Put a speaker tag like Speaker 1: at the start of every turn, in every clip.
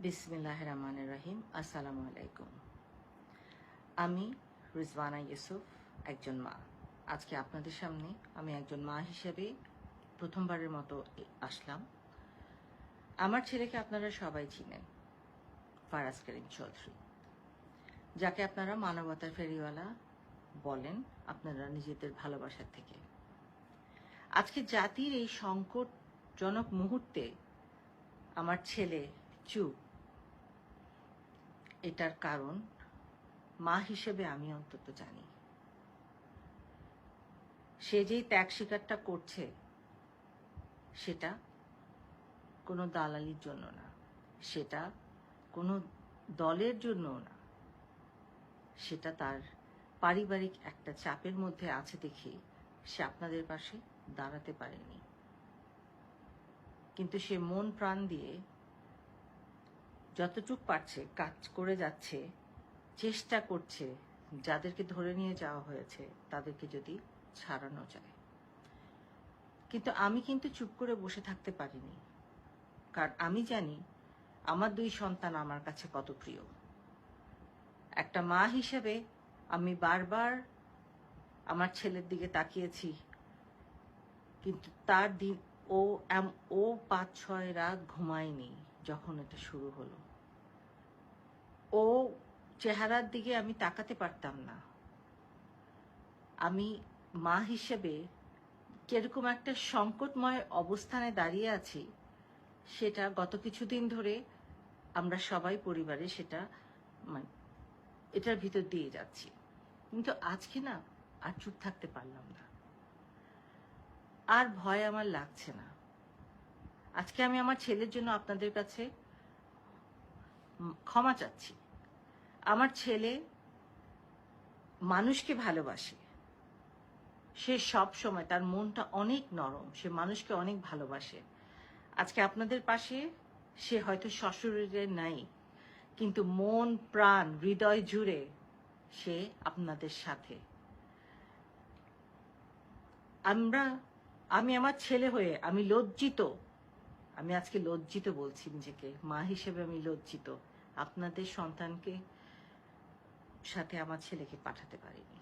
Speaker 1: বিসমিল্লাহির রহমানির রহিম। আসসালামু আলাইকুম। আমি রিজওয়ানা ইউসুফ, একজন মা। আজকে আপনাদের সামনে আমি একজন মা হিসেবে প্রথমবারের মতো আসলাম। আমার ছেলেকে আপনারা সবাই চিনেন, ফারাজ করিম চৌধুরী, যাকে আপনারা মানবতার ফেরিওয়ালা বলেন আপনারা নিজেদের ভালোবাসার থেকে। আজকে জাতির এই সংকটজনক মুহূর্তে আমার ছেলে চুপ, এটার কারণ মা হিসেবে আমি অন্তত জানি। সে যেই ত্যাগ স্বীকারটা করছে সেটা কোনো দালালির জন্য না, সেটা কোনো দলের জন্যও না, সেটা তার পারিবারিক একটা চাপের মধ্যে আছে দেখে সে আপনাদের পাশে দাঁড়াতে পারেনি। কিন্তু সে মন প্রাণ দিয়ে যতটুক পারছে কাজ করে যাচ্ছে, চেষ্টা করছে যাদেরকে ধরে নিয়ে যাওয়া হয়েছে তাদেরকে যদি ছাড়ানো যায়। কিন্তু আমি চুপ করে বসে থাকতে পারিনি, কারণ আমি জানি আমার দুই সন্তান আমার কাছে কত প্রিয়। একটা মা হিসেবে আমি বারবার আমার ছেলের দিকে তাকিয়েছি, কিন্তু তার দিন ও 5-6 রাত ঘুমায়নি যখন এটা শুরু হলো। ও চেহারার দিকে আমি তাকাতে পারতাম না। আমি মা হিসেবে কিরকম একটা সংকটময় অবস্থানে দাঁড়িয়ে আছি সেটা গত কিছুদিন ধরে আমরা সবাই পরিবারে সেটা এটার ভিতর দিয়ে যাচ্ছি। কিন্তু আজকে না আর চুপ থাকতে পারলাম না, আর ভয় আমার লাগছে না। আজকে আমি আমার ছেলের জন্য আপনাদের কাছে ক্ষমা চাচ্ছি। আমার ছেলে মানুষকে ভালোবাসে, সে সব সময়, তার মনটা অনেক নরম, সে মানুষকে অনেক ভালোবাসে। আজকে আপনাদের পাশে সে হয়তো শ্বশুরে নাই, কিন্তু মন প্রাণ হৃদয় জুড়ে সে আপনাদের সাথে। আমি আমার ছেলে হয়ে আমি লজ্জিত, আমি আজকে লজ্জিত বলছি নিজেকে, মা হিসেবে আমি লজ্জিত আপনাদের সন্তানকে সাথে আমার ছেলেকে পাঠাতে পারিনি।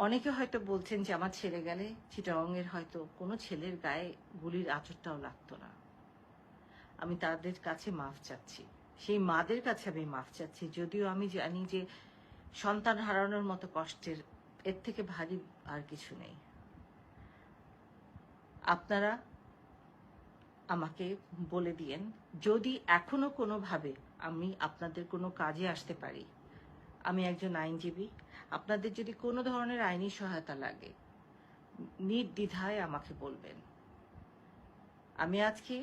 Speaker 1: অনেকে হয়তো বলছেন যে আমার ছেলে গেলে চিটাগংয়ের হয়তো কোনো ছেলের গায়ে গুলির আঁচড়টাও লাগতো না। আমি তাদের কাছে মাফ চাচ্ছি, সেই মাদের কাছে আমি মাফ চাচ্ছি, যদিও আমি জানি যে সন্তান হারানোর মতো কষ্টের এর থেকে ভারী আর কিছু নেই। আপনারা আমাকে বলে দিয়েন, যদি এখনো কোনোভাবে আমি আপনাদের কোনো কাজে আসতে পারি। আমি একজন আইনজীবী, আপনাদের যদি কোনো ধরনের আইনি সহায়তা লাগে নির্দ্বিধায় আমাকে বলবেন। আমি আজকে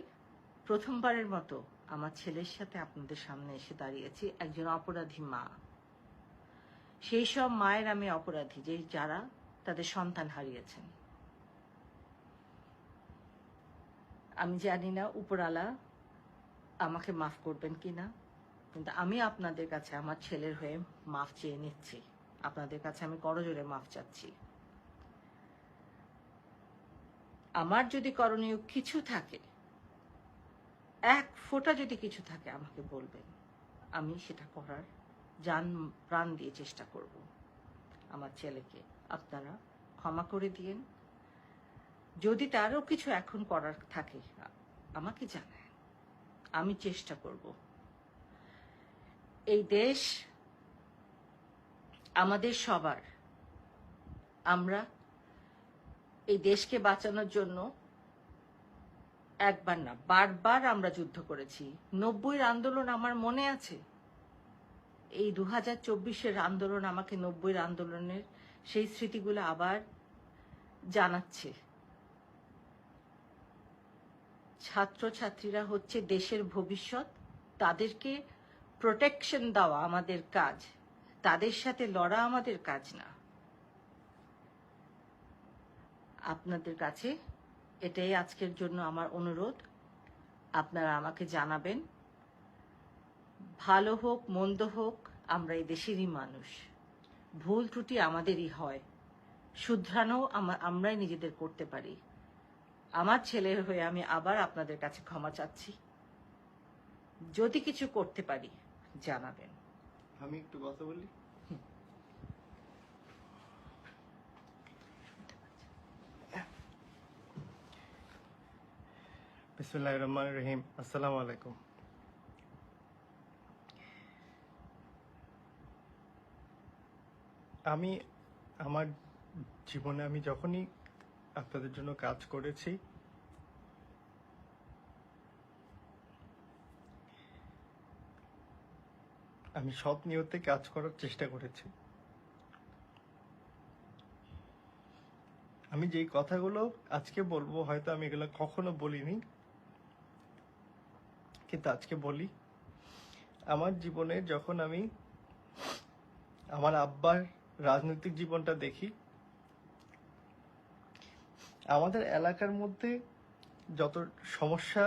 Speaker 1: প্রথমবারের মতো আমার ছেলের সাথে আপনাদের সামনে এসে দাঁড়িয়েছি, একজন অপরাধী মা। সেই সব মায়ের আমি অপরাধী যে যারা তাদের সন্তান হারিয়েছেন। আমি জানি না উপরওয়ালা আমাকে মাফ করবেন কিনা, কিন্তু আমি আপনাদের কাছে আমার ছেলের হয়ে মাফ চেয়ে নিচ্ছি। আপনাদের কাছে আমি করজোড়ে মাফ চাচ্ছি। আমার যদি করণীয় কিছু থাকে, এক ফোঁটা যদি কিছু থাকে আমাকে বলবেন, আমি সেটা করার জান প্রাণ দিয়ে চেষ্টা করব। আমার ছেলেকে আপনারা ক্ষমা করে দিয়েন। যদি তারও কিছু এখন করার থাকে আমাকে জানান, আমি চেষ্টা করব। এই দেশ আমাদের সবার। আমরা এই দেশকে বাঁচানোর জন্য একবার না বারবার আমরা যুদ্ধ করেছি। 90-এর আন্দোলন আমার মনে আছে। এই 2024-এর আন্দোলন আমাকে 90-এর আন্দোলনের সেই স্মৃতিগুলো আবার জানাচ্ছে। ছাত্রছাত্রীরা হচ্ছে দেশের ভবিষ্যৎ, তাদেরকে প্রোটেকশন দেওয়া আমাদের কাজ, তাদের সাথে লড়া আমাদের কাজ না। আপনাদের কাছে এটাই আজকের জন্য আমার অনুরোধ। আপনারা আমাকে জানাবেন, ভালো হোক মন্দ হোক আমরা এই দেশেরই মানুষ, ভুল ত্রুটি আমাদেরই হয়, শুধরানো আমরাই নিজেদের করতে পারি। আমার ছেলের হয়ে আমি আবার আপনাদের কাছে ক্ষমা চাচ্ছি। যদি কিছু করতে পারি জানাবেন।
Speaker 2: আমি একটু কথা বলি। বিসমিল্লাহির রহমানির রহিম। আসসালামু আলাইকুম। আমি আমার জীবনে আমি যখনই আপনাদের জন্য কাজ করেছি, আমি সৎ নিয়তে কাজ করার চেষ্টা করেছি। আমি যেই কথাগুলো আজকে বলবো হয়তো আমি এগুলো কখনো বলিনি, কিন্তু আজকে বলি। আমার জীবনে যখন আমি আমার আব্বার রাজনৈতিক জীবনটা দেখি, আমাদের এলাকার মধ্যে যত সমস্যা,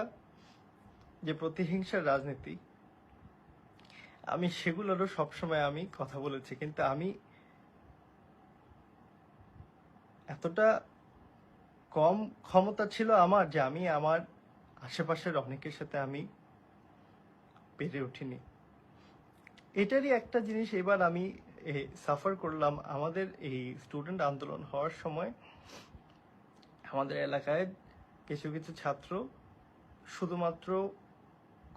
Speaker 2: যে প্রতিহিংসার রাজনীতি, আমি সেগুলোরও সবসময় আমি কথা বলেছি। কিন্তু আমি এতটা কম ক্ষমতা ছিল আমার যে আমি আমার আশেপাশের অনেকের সাথে আমি পেরে উঠিনি। এটারই একটা জিনিস এবার আমি সাফার করলাম। আমাদের এই স্টুডেন্ট আন্দোলন হওয়ার সময় আমাদের এলাকায় কিছু কিছু ছাত্র শুধুমাত্র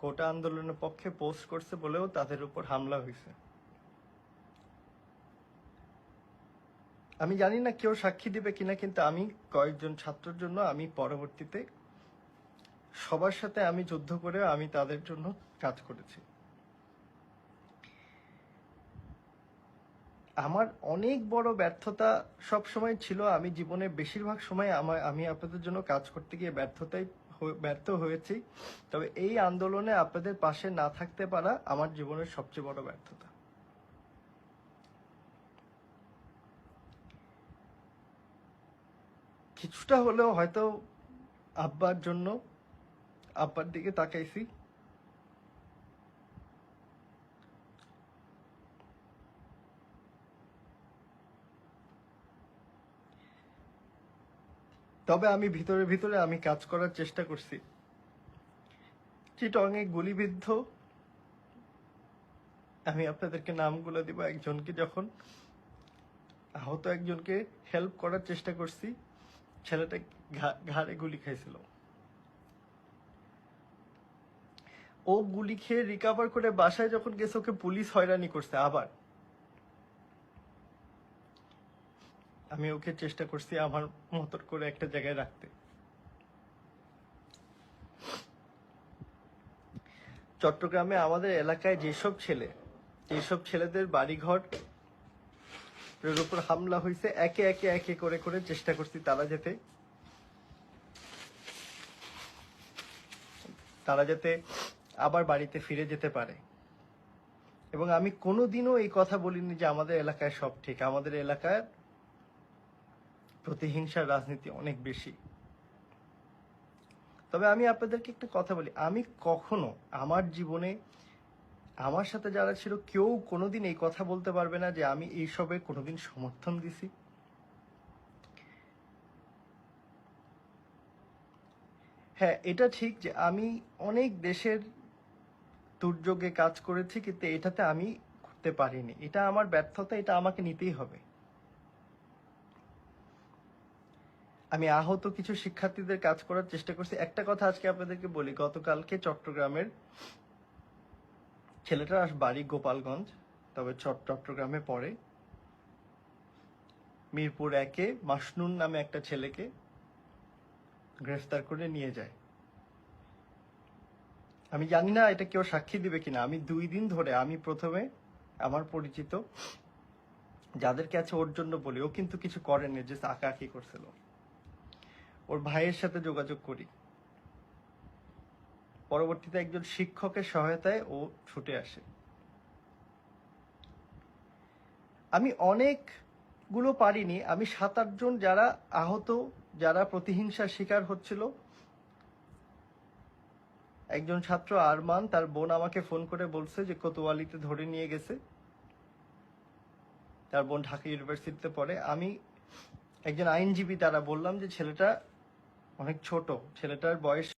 Speaker 2: কোটা আন্দোলনের পক্ষে পোস্ট করছে বলেও তাদের উপর হামলা হয়েছে। আমি জানি না কেউ সাক্ষী দিবে কিনা, কিন্তু আমি কয়েকজন ছাত্রের জন্য আমি পরবর্তীতে সবার সাথে আমি যুদ্ধ করে আমি তাদের জন্য কাজ করেছি। আমার অনেক বড় ব্যর্থতা সব সময় ছিল। আমি জীবনে বেশিরভাগ সময় আমি আপনাদের জন্য কাজ করতে গিয়ে ব্যর্থ হয়েছি। তবে এই আন্দোলনে আপনাদের পাশে না থাকতে পারা আমার জীবনের সবচেয়ে বড় ব্যর্থতা। কিছুটা হলেও হয়তো আব্বার জন্য আব্বার দিকে তাকাইছি। তবে আমি ভিতরে ভিতরে আমি কাজ করার চেষ্টা করছি। চিটংয়ে গুলিবিদ্ধ, আমি আপনাদেরকে নামগুলো দিব, একজনকে যখন আহত একজনকে হেল্প করার চেষ্টা করছি, ছেলেটা ঘাড়ে গুলি খাইছিল। ও গুলি খেয়ে রিকভার করে বাসায় যখন গেছে ওকে পুলিশ হয়রানি করছে। আবার আমি ওকে চেষ্টা করছি আমার মতো করে একটা জায়গায় রাখতে। চট্টগ্রামে আমাদের এলাকায় যেসব ছেলেদের বাড়িঘর এর উপর হামলা হয়েছে, একে একে করে করে চেষ্টা করছি তারা যাতে আবার বাড়িতে ফিরে যেতে পারে। এবং আমি কোনোদিনও এই কথা বলিনি যে আমাদের এলাকায় সব ঠিক। আমাদের এলাকায় প্রতিহিংসার রাজনীতি অনেক বেশি। তবে আমি আপনাদেরকে একটা কথা বলি, আমি কখনো আমার জীবনে আমার সাথে যারা ছিল কেউ কোনোদিন এই কথা বলতে পারবে না যে আমি এইসবের কোনোদিন সমর্থন দিছি। হ্যাঁ, এটা ঠিক যে আমি অনেক দেশের দুর্যোগে কাজ করেছি, কিন্তু এটাতে আমি করতে পারিনি। এটা আমার ব্যর্থতা, এটা আমাকে নিতেই হবে। আমি আহত কিছু শিক্ষার্থীদের কাজ করার চেষ্টা করছি। একটা কথা আজকে আপনাদেরকে বলি, গতকালকে চট্টগ্রামের ছেলেটার বাড়ি গোপালগঞ্জ, তবে চট্টগ্রামে পড়ে। মিরপুর 1-এ মাসনুন নামে একটা ছেলেকে গ্রেফতার করে নিয়ে যায়। আমি জানি না এটা কেউ সাক্ষী দিবে কিনা। আমি 2 দিন ধরে আমি প্রথমে আমার পরিচিত যাদের কাছে ওর জন্য বলি, ও কিন্তু কিছু করেনি, যে আঁকাআঁকি করছিল। ওর ভাইয়ের সাথে যোগাযোগ করি। পরবর্তীতে একজন শিক্ষকের সহায়তায় ও ছুটে আসে। আমি অনেকগুলো পারিনি। আমি 7-8 জন যারা আহত, যারা প্রতিহিংসার শিকার হচ্ছিল, একজন ছাত্র আরমান, তার বোন আমাকে ফোন করে বলছে যে কোতোয়ালিতে ধরে নিয়ে গেছে। তার বোন ঢাকা ইউনিভার্সিটিতে পড়ে। আমি একজন আইনজীবী, তারা বললাম যে ছেলেটা অনেক ছোট, ছেলেটার বয়স